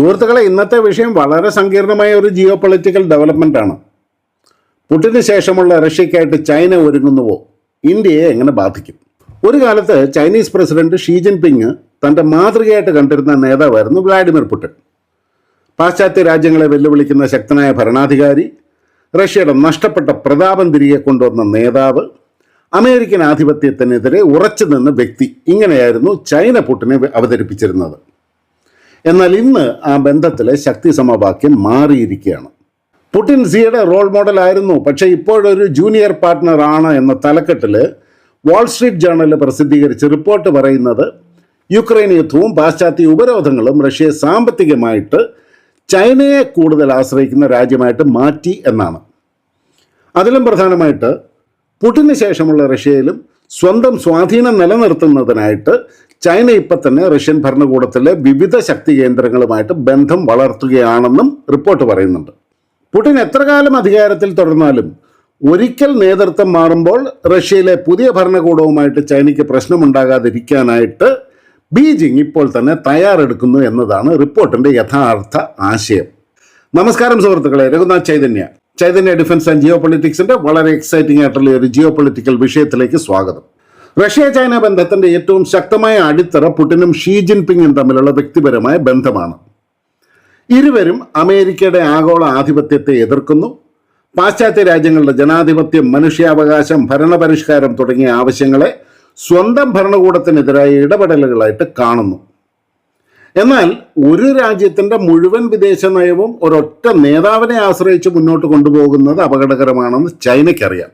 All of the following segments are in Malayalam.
സുഹൃത്തുക്കളെ, ഇന്നത്തെ വിഷയം വളരെ സങ്കീർണമായ ഒരു ജിയോ പൊളിറ്റിക്കൽ ഡെവലപ്മെൻ്റ് ആണ്. പുടിന് ശേഷമുള്ള റഷ്യയ്ക്കായിട്ട് ചൈന ഒരുങ്ങുന്നുവോ? ഇന്ത്യയെ എങ്ങനെ ബാധിക്കും? ഒരു കാലത്ത് ചൈനീസ് പ്രസിഡന്റ് ഷീ ജിൻപിങ് തൻ്റെ മാതൃകയായിട്ട് കണ്ടിരുന്ന നേതാവായിരുന്നു വ്ളാഡിമിർ പുടിൻ. പാശ്ചാത്യ രാജ്യങ്ങളെ വെല്ലുവിളിക്കുന്ന ശക്തനായ ഭരണാധികാരി, റഷ്യയുടെ നഷ്ടപ്പെട്ട പ്രതാപം തിരികെ കൊണ്ടുവന്ന നേതാവ്, അമേരിക്കൻ ആധിപത്യത്തിനെതിരെ ഉറച്ചു നിന്ന വ്യക്തി, ഇങ്ങനെയായിരുന്നു ചൈന പുടിനെ അവതരിപ്പിച്ചിരുന്നത്. എന്നാൽ ഇന്ന് ആ ബന്ധത്തിലെ ശക്തി സമവാക്യം മാറിയിരിക്കുകയാണ്. പുടിൻ സിയുടെ റോൾ മോഡൽ ആയിരുന്നു, പക്ഷേ ഇപ്പോഴൊരു ജൂനിയർ പാർട്ട്ണർ ആണ് എന്ന തലക്കെട്ടിൽ വാൾസ്ട്രീറ്റ് ജേർണൽ പ്രസിദ്ധീകരിച്ച് റിപ്പോർട്ട് പറയുന്നത് യുക്രൈൻ യുദ്ധവും പാശ്ചാത്യ ഉപരോധങ്ങളും റഷ്യയെ സാമ്പത്തികമായിട്ട് ചൈനയെ കൂടുതൽ ആശ്രയിക്കുന്ന രാജ്യമായിട്ട് മാറ്റി എന്നാണ്. അതിലും പ്രധാനമായിട്ട് പുടിന് ശേഷമുള്ള റഷ്യയിലും സ്വന്തം സ്വാധീനം നിലനിർത്തുന്നതിനായിട്ട് ചൈന ഇപ്പം തന്നെ റഷ്യൻ ഭരണകൂടത്തിലെ വിവിധ ശക്തി കേന്ദ്രങ്ങളുമായിട്ട് ബന്ധം വളർത്തുകയാണെന്നും റിപ്പോർട്ട് പറയുന്നുണ്ട്. പുടിൻ എത്ര കാലം അധികാരത്തിൽ തുടർന്നാലും ഒരിക്കൽ നേതൃത്വം മാറുമ്പോൾ റഷ്യയിലെ പുതിയ ഭരണകൂടവുമായിട്ട് ചൈനയ്ക്ക് പ്രശ്നമുണ്ടാകാതിരിക്കാനായിട്ട് ബീജിംഗ് ഇപ്പോൾ തന്നെ തയ്യാറെടുക്കുന്നു എന്നതാണ് റിപ്പോർട്ടിൻ്റെ യഥാർത്ഥ ആശയം. നമസ്കാരം സുഹൃത്തുക്കളെ, രഘുനാഥ് ചൈതന്യ ഡിഫൻസ് ആൻഡ് ജിയോ പൊളിറ്റിക്സിൻ്റെ വളരെ എക്സൈറ്റിംഗ് ആയിട്ടുള്ള ഒരു ജിയോ പൊളിറ്റിക്കൽ വിഷയത്തിലേക്ക് സ്വാഗതം. റഷ്യ ചൈന ബന്ധത്തിൻ്റെ ഏറ്റവും ശക്തമായ അടിത്തറ പുടിനും ഷീ ജിൻപിങ്ങും തമ്മിലുള്ള വ്യക്തിപരമായ ബന്ധമാണ്. ഇരുവരും അമേരിക്കയുടെ ആഗോള ആധിപത്യത്തെ എതിർക്കുന്നു. പാശ്ചാത്യ രാജ്യങ്ങളുടെ ജനാധിപത്യം, മനുഷ്യാവകാശം, ഭരണപരിഷ്കാരം തുടങ്ങിയ ആവശ്യങ്ങളെ സ്വന്തം ഭരണകൂടത്തിനെതിരായ ഇടപെടലുകളായിട്ട് കാണുന്നു. എന്നാൽ ഒരു രാജ്യത്തിൻ്റെ മുഴുവൻ വിദേശ നയവും ഒരൊറ്റ നേതാവിനെ ആശ്രയിച്ച് മുന്നോട്ട് കൊണ്ടുപോകുന്നത് അപകടകരമാണെന്ന് ചൈനയ്ക്കറിയാം.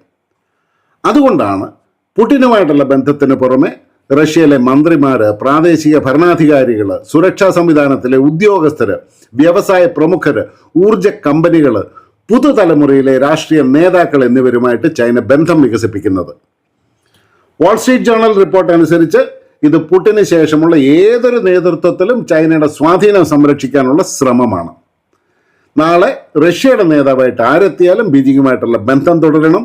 അതുകൊണ്ടാണ് പുടിനുമായിട്ടുള്ള ബന്ധത്തിന് പുറമെ റഷ്യയിലെ മന്ത്രിമാർ, പ്രാദേശിക ഭരണാധികാരികൾ, സുരക്ഷാ സംവിധാനത്തിലെ ഉദ്യോഗസ്ഥർ, വ്യവസായ പ്രമുഖർ, ഊർജ കമ്പനികൾ, പുതുതലമുറയിലെ രാഷ്ട്രീയ നേതാക്കൾ എന്നിവരുമായിട്ട് ചൈന ബന്ധം വികസിപ്പിക്കുന്നത്. വാൾസ്ട്രീറ്റ് ജേർണൽ റിപ്പോർട്ട് അനുസരിച്ച് ഇത് പുടിന് ശേഷമുള്ള ഏതൊരു നേതൃത്വത്തിലും ചൈനയുടെ സ്വാധീനം സംരക്ഷിക്കാനുള്ള ശ്രമമാണ്. നാളെ റഷ്യയുടെ നേതാവായിട്ട് ആരെത്തിയാലും ബീജിംഗുമായിട്ടുള്ള ബന്ധം തുടരണം.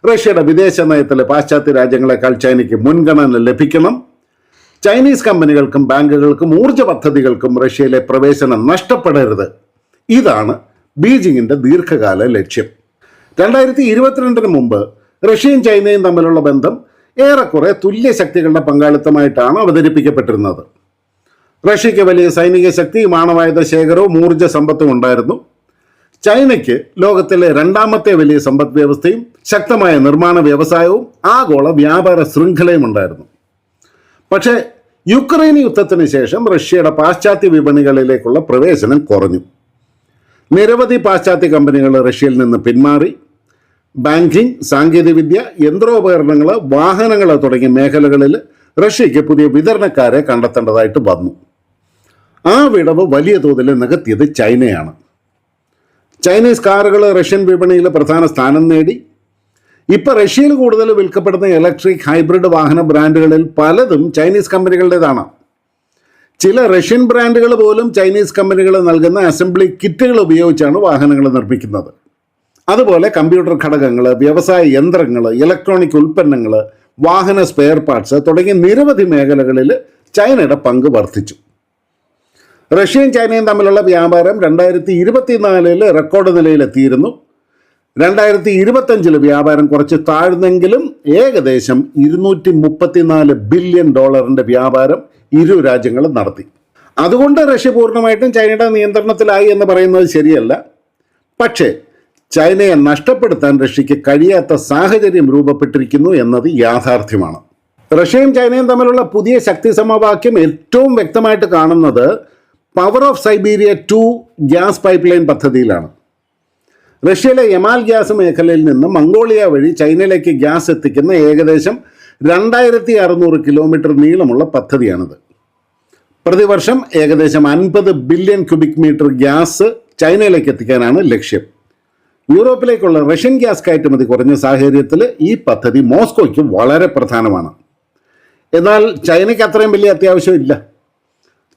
റഷ്യയുടെ വിദേശ നയത്തിലെ പാശ്ചാത്യ രാജ്യങ്ങളെക്കാൾ ചൈനയ്ക്ക് മുൻഗണന ലഭിക്കണം. ചൈനീസ് കമ്പനികൾക്കും ബാങ്കുകൾക്കും ഊർജ്ജ പദ്ധതികൾക്കും റഷ്യയിലെ പ്രവേശനം നഷ്ടപ്പെടരുത്. ഇതാണ് ബീജിംഗിൻ്റെ ദീർഘകാല ലക്ഷ്യം. 2022 മുമ്പ് റഷ്യയും ചൈനയും തമ്മിലുള്ള ബന്ധം ഏറെക്കുറെ തുല്യ ശക്തികളുടെ പങ്കാളിത്തമായിട്ടാണ് അവതരിപ്പിക്കപ്പെട്ടിരുന്നത്. റഷ്യയ്ക്ക് വലിയ സൈനിക ശക്തിയും ആണവായുധ ശേഖരവും ഊർജ്ജ സമ്പത്തും ഉണ്ടായിരുന്നു. ചൈനയ്ക്ക് ലോകത്തിലെ രണ്ടാമത്തെ വലിയ സമ്പദ് വ്യവസ്ഥയും ശക്തമായ നിർമ്മാണ വ്യവസായവും ആഗോള വ്യാപാര ശൃംഖലയും ഉണ്ടായിരുന്നു. പക്ഷേ യുക്രൈൻ യുദ്ധത്തിന് ശേഷം റഷ്യയുടെ പാശ്ചാത്യ വിപണികളിലേക്കുള്ള പ്രവേശനം കുറഞ്ഞു. നിരവധി പാശ്ചാത്യ കമ്പനികൾ റഷ്യയിൽ നിന്ന് പിന്മാറി. ബാങ്കിങ്, സാങ്കേതികവിദ്യ, യന്ത്രോപകരണങ്ങൾ, വാഹനങ്ങൾ തുടങ്ങിയ മേഖലകളിൽ റഷ്യയ്ക്ക് പുതിയ വിതരണക്കാരെ കണ്ടെത്തേണ്ടതായിട്ട് വന്നു. ആ വിടവ് വലിയ തോതിൽ നികത്തിയത് ചൈനയാണ്. ചൈനീസ് കാറുകൾ റഷ്യൻ വിപണിയിൽ പ്രധാന സ്ഥാനം നേടി. ഇപ്പോൾ റഷ്യയിൽ കൂടുതൽ വിൽക്കപ്പെടുന്ന ഇലക്ട്രിക്, ഹൈബ്രിഡ് വാഹന ബ്രാൻഡുകളിൽ പലതും ചൈനീസ് കമ്പനികളുടേതാണ്. ചില റഷ്യൻ ബ്രാൻഡുകൾ പോലും ചൈനീസ് കമ്പനികൾ നൽകുന്ന അസംബ്ലി കിറ്റുകൾ ഉപയോഗിച്ചാണ് വാഹനങ്ങൾ നിർമ്മിക്കുന്നത്. അതുപോലെ കമ്പ്യൂട്ടർ ഘടകങ്ങൾ, വ്യവസായ യന്ത്രങ്ങൾ, ഇലക്ട്രോണിക് ഉൽപ്പന്നങ്ങൾ, വാഹന സ്പെയർ പാർട്സ് തുടങ്ങിയ നിരവധി മേഖലകളിൽ ചൈനയുടെ പങ്ക് വർദ്ധിച്ചു. റഷ്യയും ചൈനയും തമ്മിലുള്ള വ്യാപാരം 2024 റെക്കോർഡ് നിലയിലെത്തിയിരുന്നു. 2025 വ്യാപാരം കുറച്ച് താഴ്ന്നെങ്കിലും ഏകദേശം $234 ബില്യൺ വ്യാപാരം ഇരു രാജ്യങ്ങളും നടത്തി. അതുകൊണ്ട് റഷ്യ പൂർണ്ണമായിട്ടും ചൈനയുടെ നിയന്ത്രണത്തിലായി എന്ന് പറയുന്നത് ശരിയല്ല. പക്ഷേ ചൈനയെ നഷ്ടപ്പെടുത്താൻ റഷ്യയ്ക്ക് കഴിയാത്ത സാഹചര്യം രൂപപ്പെട്ടിരിക്കുന്നു എന്നത് യാഥാർത്ഥ്യമാണ്. റഷ്യയും ചൈനയും തമ്മിലുള്ള പുതിയ ശക്തി സമവാക്യം ഏറ്റവും വ്യക്തമായിട്ട് കാണുന്നത് power of Siberia 2 gas pipe line പദ്ധതിയിലാണ്. റഷ്യയിലെ യമാൽ ഗ്യാസ് മേഖലയിൽ നിന്ന് മംഗോളിയ വഴി ചൈനയിലേക്ക് ഗ്യാസ് എത്തിക്കുന്ന ഏകദേശം 2600 കിലോമീറ്റർ നീളമുള്ള പദ്ധതിയാണിത്. പ്രതിവർഷം ഏകദേശം 50 ബില്യൺ ക്യൂബിക് മീറ്റർ ഗ്യാസ് ചൈനയിലേക്ക് എത്തിക്കാനാണ് ലക്ഷ്യം. യൂറോപ്പിലേക്കുള്ള റഷ്യൻ ഗ്യാസ് കയറ്റുമതി കുറഞ്ഞ സാഹചര്യത്തിൽ ഈ പദ്ധതി മോസ്കോയ്ക്ക് വളരെ പ്രധാനമാണ്. എന്നാൽ ചൈനയ്ക്ക് അത്രയും വലിയ അത്യാവശ്യമില്ല.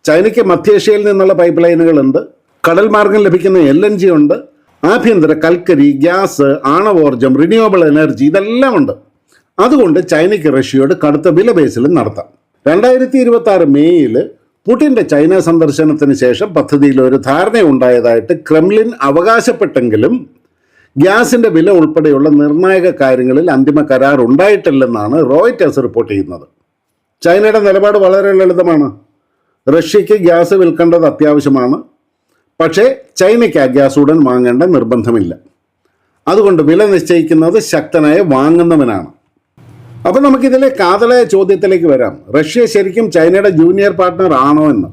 ചൈനയ്ക്ക് മധ്യേഷ്യയിൽ നിന്നുള്ള പൈപ്പ് ലൈനുകളുണ്ട്, കടൽ മാർഗം ലഭിക്കുന്ന LNG ഉണ്ട്, ആഭ്യന്തര കൽക്കരി, ഗ്യാസ്, ആണവോർജം, റിന്യൂവബിൾ എനർജി ഇതെല്ലാം ഉണ്ട്. അതുകൊണ്ട് ചൈനയ്ക്ക് റഷ്യയോട് കടുത്ത വില പേശലും നടത്താം. 2026 മേയിൽ പുടിൻ്റെ ചൈന സന്ദർശനത്തിന് ശേഷം പദ്ധതിയിൽ ഒരു ധാരണയുണ്ടായതായിട്ട് ക്രെംലിൻ അവകാശപ്പെട്ടെങ്കിലും ഗ്യാസിൻ്റെ വില ഉൾപ്പെടെയുള്ള നിർണായക കാര്യങ്ങളിൽ അന്തിമ കരാർ ഉണ്ടായിട്ടില്ലെന്നാണ് റോയിറ്റേഴ്സ് റിപ്പോർട്ട് ചെയ്യുന്നത്. ചൈനയുടെ നിലപാട് വളരെ ലളിതമാണ്. റഷ്യയ്ക്ക് ഗ്യാസ് വിൽക്കേണ്ടത് അത്യാവശ്യമാണ്, പക്ഷേ ചൈനയ്ക്ക് ആ ഗ്യാസ് ഉടൻ വാങ്ങേണ്ട നിർബന്ധമില്ല. അതുകൊണ്ട് വില നിശ്ചയിക്കുന്നത് ശക്തനായ വാങ്ങുന്നവനാണ്. അപ്പോൾ നമുക്കിതിലെ കാതലായ ചോദ്യത്തിലേക്ക് വരാം. റഷ്യ ശരിക്കും ചൈനയുടെ ജൂനിയർ പാർട്ട്ണർ ആണോ എന്ന്.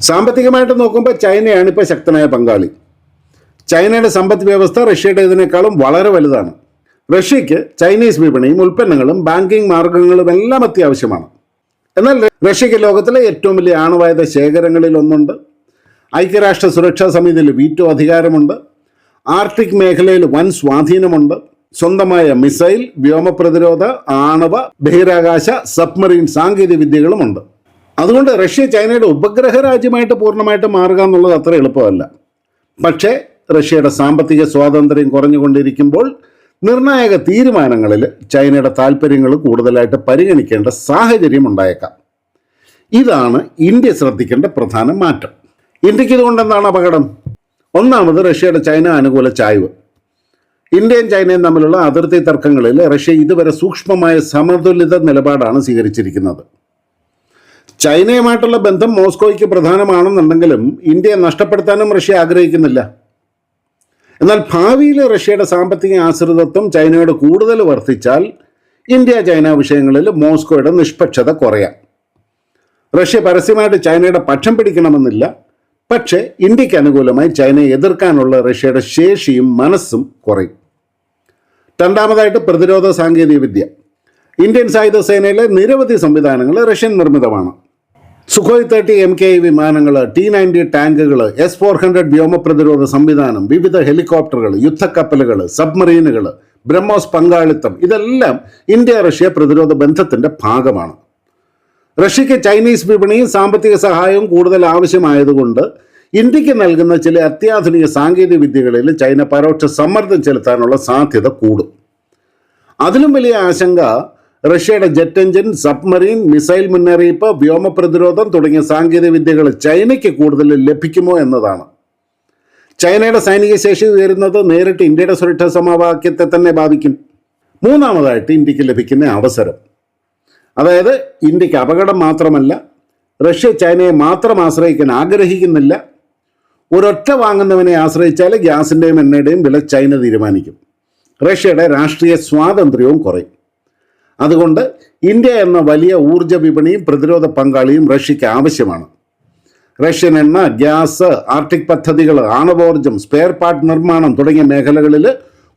സാമ്പത്തികമായിട്ട് നോക്കുമ്പോൾ ചൈനയാണ് ഇപ്പോൾ ശക്തനായ പങ്കാളി. ചൈനയുടെ സമ്പദ് വ്യവസ്ഥ റഷ്യയുടേതിനേക്കാളും വളരെ വലുതാണ്. റഷ്യയ്ക്ക് ചൈനീസ് വിപണിയും ഉൽപ്പന്നങ്ങളും ബാങ്കിങ് മാർഗങ്ങളും എല്ലാം അത്യാവശ്യമാണ്. എന്നാൽ റഷ്യയ്ക്ക് ലോകത്തിലെ ഏറ്റവും വലിയ ആണവായുധ ശേഖരങ്ങളിൽ ഒന്നുണ്ട്. ഐക്യരാഷ്ട്ര സുരക്ഷാ സമിതിയിൽ വീറ്റോ അധികാരമുണ്ട്. ആർട്ടിക് മേഖലയിൽ വൻ സ്വാധീനമുണ്ട്. സ്വന്തമായ മിസൈൽ, വ്യോമ പ്രതിരോധ, ആണവ, ബഹിരാകാശ, സബ്മറീൻ സാങ്കേതിക വിദ്യകളുമുണ്ട്. അതുകൊണ്ട് റഷ്യ ചൈനയുടെ ഉപഗ്രഹ രാജ്യമായിട്ട് പൂർണ്ണമായിട്ട് മാറുക എന്നുള്ളത് അത്ര എളുപ്പമല്ല. പക്ഷേ റഷ്യയുടെ സാമ്പത്തിക സ്വാതന്ത്ര്യം കുറഞ്ഞുകൊണ്ടിരിക്കുമ്പോൾ നിർണായക തീരുമാനങ്ങളിൽ ചൈനയുടെ താല്പര്യങ്ങൾ കൂടുതലായിട്ട് പരിഗണിക്കേണ്ട സാഹചര്യം ഉണ്ടായേക്കാം. ഇതാണ് ഇന്ത്യ ശ്രദ്ധിക്കേണ്ട പ്രധാന മാറ്റം. ഇന്ത്യക്ക് ഇതുകൊണ്ട് എന്താണ് അപകടം? ഒന്നാമത് റഷ്യയുടെ ചൈന അനുകൂല ചായ്വ്. ഇന്ത്യയും ചൈനയും തമ്മിലുള്ള അതിർത്തി തർക്കങ്ങളിൽ റഷ്യ ഇതുവരെ സൂക്ഷ്മമായ സമതുലിത നിലപാടാണ് സ്വീകരിച്ചിരിക്കുന്നത്. ചൈനയുമായിട്ടുള്ള ബന്ധം മോസ്കോയ്ക്ക് പ്രധാനമാണെന്നുണ്ടെങ്കിലും ഇന്ത്യയെ നഷ്ടപ്പെടുത്താനും റഷ്യ ആഗ്രഹിക്കുന്നില്ല. എന്നാൽ ഭാവിയിൽ റഷ്യയുടെ സാമ്പത്തിക ആശ്രിതത്വം ചൈനയോട് കൂടുതൽ വർദ്ധിച്ചാൽ ഇന്ത്യ ചൈന വിഷയങ്ങളിൽ മോസ്കോയുടെ നിഷ്പക്ഷത കുറയാം. റഷ്യ പരസ്യമായിട്ട് ചൈനയുടെ പക്ഷം പിടിക്കണമെന്നില്ല, പക്ഷേ ഇന്ത്യക്ക് അനുകൂലമായി ചൈനയെ എതിർക്കാനുള്ള റഷ്യയുടെ ശേഷിയും മനസ്സും കുറയും. രണ്ടാമതായിട്ട് പ്രതിരോധ സാങ്കേതിക വിദ്യ. ഇന്ത്യൻ സായുധ സേനയിലെ നിരവധി സംവിധാനങ്ങൾ റഷ്യൻ നിർമ്മിതമാണ്. സുഖോയ് 30 MKI വിമാനങ്ങൾ, T-90 ടാങ്കുകൾ, S-400 വ്യോമ പ്രതിരോധ സംവിധാനം, വിവിധ ഹെലികോപ്റ്ററുകൾ, യുദ്ധക്കപ്പലുകൾ, സബ്മറീനുകൾ, ബ്രഹ്മോസ് പങ്കാളിത്തം, ഇതെല്ലാം ഇന്ത്യ റഷ്യ പ്രതിരോധ ബന്ധത്തിൻ്റെ ഭാഗമാണ്. റഷ്യയ്ക്ക് ചൈനീസ് വിപണിയും സാമ്പത്തിക സഹായവും കൂടുതൽ ആവശ്യമായതുകൊണ്ട് ഇന്ത്യക്ക് നൽകുന്ന ചില അത്യാധുനിക സാങ്കേതിക വിദ്യകളിൽ ചൈന പരോക്ഷ സമ്മർദ്ദം ചെലുത്താനുള്ള സാധ്യത കൂടും. അതിലും വലിയ ആശങ്ക റഷ്യയുടെ ജെറ്റ് എഞ്ചിൻ, സബ്മറീൻ, മിസൈൽ മുന്നറിയിപ്പ്, വ്യോമ പ്രതിരോധം തുടങ്ങിയ സാങ്കേതിക വിദ്യകൾ ചൈനയ്ക്ക് കൂടുതൽ ലഭിക്കുമോ എന്നതാണ്. ചൈനയുടെ സൈനിക ശേഷി ഉയരുന്നത് നേരിട്ട് ഇന്ത്യയുടെ സുരക്ഷാ സമവാക്യത്തെ തന്നെ ബാധിക്കും. മൂന്നാമതായിട്ട് ഇന്ത്യക്ക് ലഭിക്കുന്ന അവസരം, അതായത് ഇന്ത്യക്ക് അപകടം മാത്രമല്ല, റഷ്യ ചൈനയെ മാത്രം ആശ്രയിക്കാൻ ആഗ്രഹിക്കുന്നില്ല. ഒരൊറ്റ വാങ്ങുന്നവനെ ആശ്രയിച്ചാൽ ഗ്യാസിൻ്റെയും എണ്ണയുടെയും വില ചൈന തീരുമാനിക്കും. റഷ്യയുടെ രാഷ്ട്രീയ സ്വാതന്ത്ര്യവും കുറയും. അതുകൊണ്ട് ഇന്ത്യ എന്ന വലിയ ഊർജ്ജ വിപണിയും പ്രതിരോധ പങ്കാളിയും റഷ്യയ്ക്ക് ആവശ്യമാണ്. റഷ്യൻ എണ്ണ, ഗ്യാസ്, ആർട്ടിക് പദ്ധതികൾ, ആണവോർജ്ജം, സ്പെയർ പാർട്ട് നിർമ്മാണം തുടങ്ങിയ മേഖലകളിൽ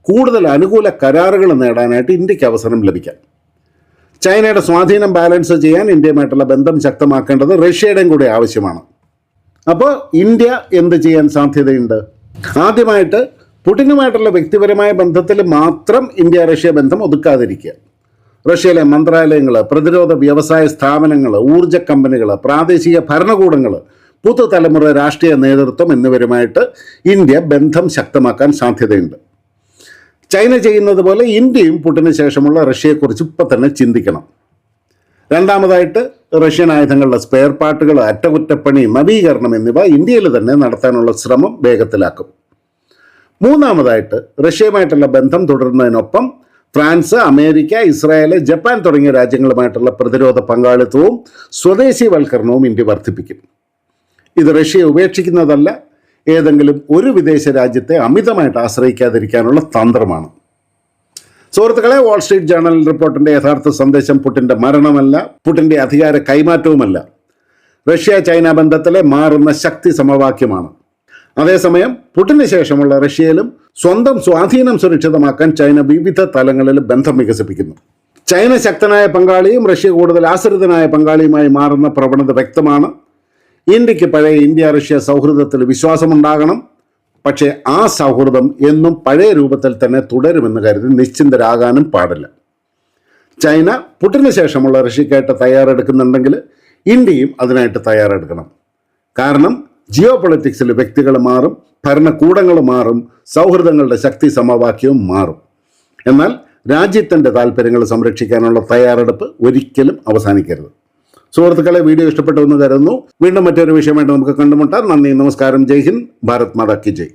കൂടുതൽ അനുകൂല കരാറുകൾ നേടാനായിട്ട് ഇന്ത്യക്ക് അവസരം ലഭിക്കാം. ചൈനയുടെ സ്വാധീനം ബാലൻസ് ചെയ്യാൻ ഇന്ത്യയുമായിട്ടുള്ള ബന്ധം ശക്തമാക്കേണ്ടത് റഷ്യയുടെയും കൂടി ആവശ്യമാണ്. അപ്പോൾ ഇന്ത്യ എന്ത് ചെയ്യാൻ സാധ്യതയുണ്ട്? ആദ്യമായിട്ട് പുടിനുമായിട്ടുള്ള വ്യക്തിപരമായ ബന്ധത്തിൽ മാത്രം ഇന്ത്യ റഷ്യ ബന്ധം ഒതുക്കാതിരിക്കുക. റഷ്യയിലെ മന്ത്രാലയങ്ങൾ, പ്രതിരോധ വ്യവസായ സ്ഥാപനങ്ങൾ, ഊർജ്ജ കമ്പനികൾ, പ്രാദേശിക ഭരണകൂടങ്ങൾ, പുതുതലമുറ രാഷ്ട്രീയ നേതൃത്വം എന്നിവരുമായിട്ട് ഇന്ത്യ ബന്ധം ശക്തമാക്കാൻ സാധ്യതയുണ്ട്. ചൈന ചെയ്യുന്നത് പോലെ ഇന്ത്യയും പുടിന് ശേഷമുള്ള റഷ്യയെക്കുറിച്ച് ഇപ്പം തന്നെ ചിന്തിക്കണം. രണ്ടാമതായിട്ട് റഷ്യൻ ആയുധങ്ങളുടെ സ്പെയർ പാർട്ടുകൾ, അറ്റകുറ്റപ്പണി, നവീകരണം എന്നിവ ഇന്ത്യയിൽ തന്നെ നടത്താനുള്ള ശ്രമം വേഗത്തിലാക്കും. മൂന്നാമതായിട്ട് റഷ്യയുമായിട്ടുള്ള ബന്ധം തുടരുന്നതിനൊപ്പം ഫ്രാൻസ്, അമേരിക്ക, ഇസ്രായേൽ, ജപ്പാൻ തുടങ്ങിയ രാജ്യങ്ങളുമായിട്ടുള്ള പ്രതിരോധ പങ്കാളിത്തവും സ്വദേശീവൽക്കരണവും ഇന്ത്യ വർദ്ധിപ്പിക്കും. ഇത് റഷ്യയെ ഉപേക്ഷിക്കുന്നതല്ല, ഏതെങ്കിലും ഒരു വിദേശ രാജ്യത്തെ അമിതമായിട്ട് ആശ്രയിക്കാതിരിക്കാനുള്ള തന്ത്രമാണ്. സുഹൃത്തുക്കളെ, വാൾസ്ട്രീറ്റ് ജേർണൽ റിപ്പോർട്ടിൻ്റെ യഥാർത്ഥ സന്ദേശം പുടിൻ്റെ മരണമല്ല, പുടിൻ്റെ അധികാര കൈമാറ്റവുമല്ല, റഷ്യ ചൈന ബന്ധത്തിലെ മാറുന്ന ശക്തി സമവാക്യമാണ്. അതേസമയം പുടിന് ശേഷമുള്ള റഷ്യയിലും സ്വന്തം സ്വാധീനം സുരക്ഷിതമാക്കാൻ ചൈന വിവിധ തലങ്ങളിൽ ബന്ധം വികസിപ്പിക്കുന്നു. ചൈന ശക്തനായ പങ്കാളിയും റഷ്യ കൂടുതൽ ആശ്രിതനായ പങ്കാളിയുമായി മാറുന്ന പ്രവണത വ്യക്തമാണ്. ഇന്ത്യക്ക് പഴയ ഇന്ത്യ റഷ്യ സൗഹൃദത്തിൽ വിശ്വാസമുണ്ടാകണം. പക്ഷേ ആ സൗഹൃദം എന്നും പഴയ രൂപത്തിൽ തന്നെ തുടരുമെന്ന് കരുതി നിശ്ചിന്തരാകാനും പാടില്ല. ചൈന പുടിന് ശേഷമുള്ള റഷ്യക്കായിട്ട് തയ്യാറെടുക്കുന്നുണ്ടെങ്കിൽ ഇന്ത്യയും അതിനായിട്ട് തയ്യാറെടുക്കണം. കാരണം ജിയോ പൊളിറ്റിക്സിൽ വ്യക്തികൾ മാറും, ഭരണകൂടങ്ങൾ മാറും, സൗഹൃദങ്ങളുടെ ശക്തി സമവാക്യവും മാറും. എന്നാൽ രാജ്യത്തിൻ്റെ താല്പര്യങ്ങൾ സംരക്ഷിക്കാനുള്ള തയ്യാറെടുപ്പ് ഒരിക്കലും അവസാനിക്കരുത്. സുഹൃത്തുക്കളെ, വീഡിയോ ഇഷ്ടപ്പെട്ടു എന്ന് കരുതുന്നു. വീണ്ടും മറ്റൊരു വിഷയമായിട്ട് നമുക്ക് കണ്ടുമുട്ടാം. നന്ദി, നമസ്കാരം, ജയ് ഹിന്ദ്, ഭാരത് മാതാ കി ജയ്.